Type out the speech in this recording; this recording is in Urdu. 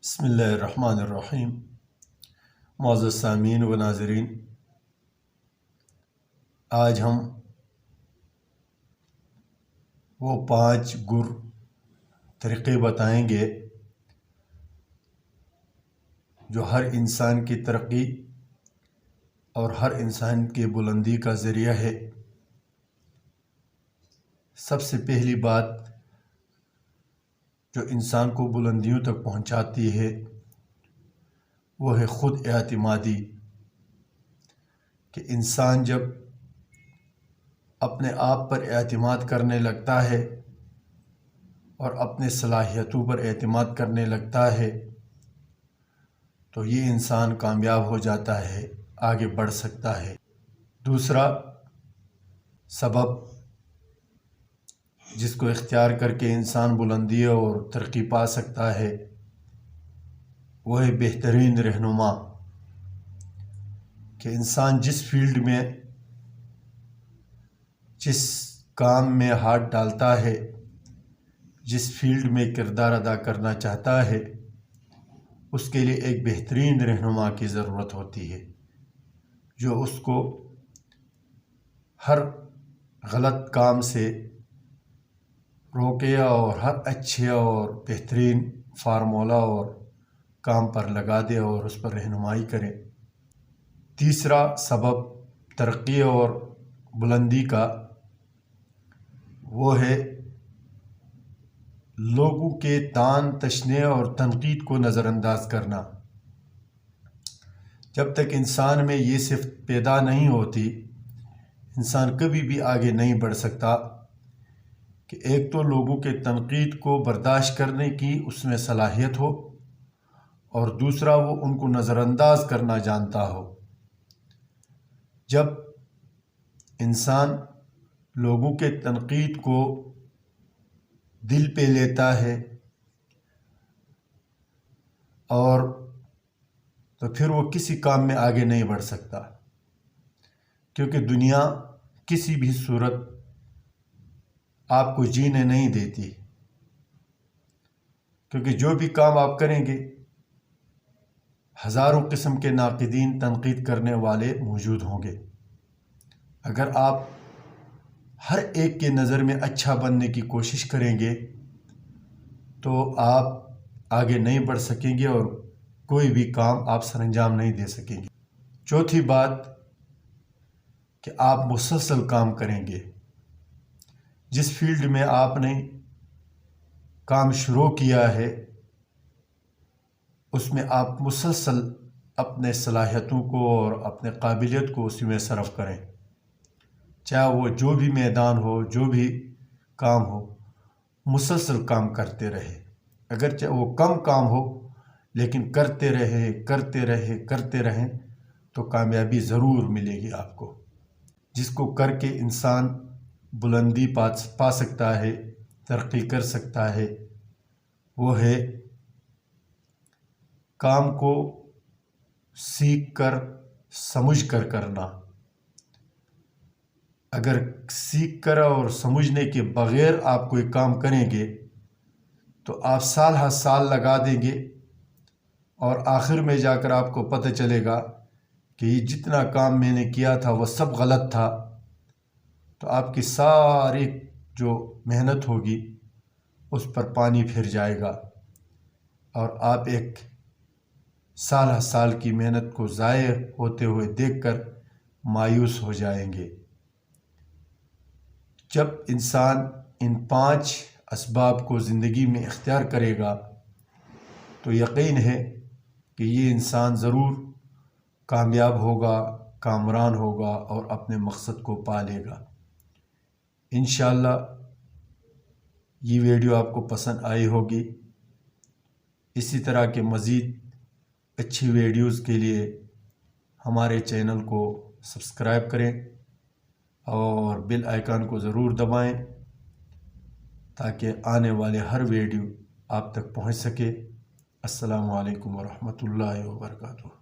بسم اللہ الرحمن الرحیم۔ معزز سامعین و ناظرین، آج ہم وہ 5 گر طریقے بتائیں گے جو ہر انسان کی ترقی اور ہر انسان کی بلندی کا ذریعہ ہے۔ سب سے پہلی بات جو انسان کو بلندیوں تک پہنچاتی ہے وہ ہے خود اعتمادی، کہ انسان جب اپنے آپ پر اعتماد کرنے لگتا ہے اور اپنے صلاحیتوں پر اعتماد کرنے لگتا ہے تو یہ انسان کامیاب ہو جاتا ہے، آگے بڑھ سکتا ہے۔ دوسرا سبب جس کو اختیار کر کے انسان بلندی اور ترقی پا سکتا ہے وہ ہے بہترین رہنما، کہ انسان جس فیلڈ میں جس کام میں ہاتھ ڈالتا ہے، جس فیلڈ میں کردار ادا کرنا چاہتا ہے، اس کے لیے ایک بہترین رہنما کی ضرورت ہوتی ہے، جو اس کو ہر غلط کام سے روکے اور ہر اچھے اور بہترین فارمولہ اور کام پر لگا دے اور اس پر رہنمائی کرے۔ تیسرا سبب ترقی اور بلندی کا وہ ہے لوگوں کے طعن تشنے اور تنقید کو نظر انداز کرنا۔ جب تک انسان میں یہ صفت پیدا نہیں ہوتی، انسان کبھی بھی آگے نہیں بڑھ سکتا، کہ ایک تو لوگوں کے تنقید کو برداشت کرنے کی اس میں صلاحیت ہو، اور دوسرا وہ ان کو نظر انداز کرنا جانتا ہو۔ جب انسان لوگوں کے تنقید کو دل پہ لیتا ہے اور تو پھر وہ کسی کام میں آگے نہیں بڑھ سکتا، کیونکہ دنیا کسی بھی صورت آپ کو جینے نہیں دیتی، کیونکہ جو بھی کام آپ کریں گے ہزاروں قسم کے ناقدین تنقید کرنے والے موجود ہوں گے۔ اگر آپ ہر ایک کے نظر میں اچھا بننے کی کوشش کریں گے تو آپ آگے نہیں بڑھ سکیں گے اور کوئی بھی کام آپ سر انجام نہیں دے سکیں گے۔ چوتھی بات کہ آپ مسلسل کام کریں گے۔ جس فیلڈ میں آپ نے کام شروع کیا ہے اس میں آپ مسلسل اپنے صلاحیتوں کو اور اپنے قابلیت کو اسی میں صرف کریں، چاہے وہ جو بھی میدان ہو، جو بھی کام ہو، مسلسل کام کرتے رہے۔ اگرچہ وہ کم کام ہو لیکن کرتے رہیں تو کامیابی ضرور ملے گی آپ کو، جس کو کر کے انسان بلندی پا سکتا ہے، ترقی کر سکتا ہے۔ وہ ہے کام کو سیکھ کر سمجھ کر کرنا۔ اگر سیکھ کر اور سمجھنے کے بغیر آپ کوئی کام کریں گے تو آپ سال ہر سال لگا دیں گے اور آخر میں جا کر آپ کو پتہ چلے گا کہ یہ جتنا کام میں نے کیا تھا وہ سب غلط تھا، تو آپ کی ساری جو محنت ہوگی اس پر پانی پھر جائے گا اور آپ ایک سال ہر سال کی محنت کو ضائع ہوتے ہوئے دیکھ کر مایوس ہو جائیں گے۔ جب انسان ان 5 اسباب کو زندگی میں اختیار کرے گا تو یقین ہے کہ یہ انسان ضرور کامیاب ہوگا، کامران ہوگا اور اپنے مقصد کو پا لے گا۔ انشاءاللہ یہ ویڈیو آپ کو پسند آئی ہوگی۔ اسی طرح کے مزید اچھی ویڈیوز کے لیے ہمارے چینل کو سبسکرائب کریں اور بیل آئیکن کو ضرور دبائیں تاکہ آنے والے ہر ویڈیو آپ تک پہنچ سکے۔ السلام علیکم ورحمۃ اللہ وبرکاتہ۔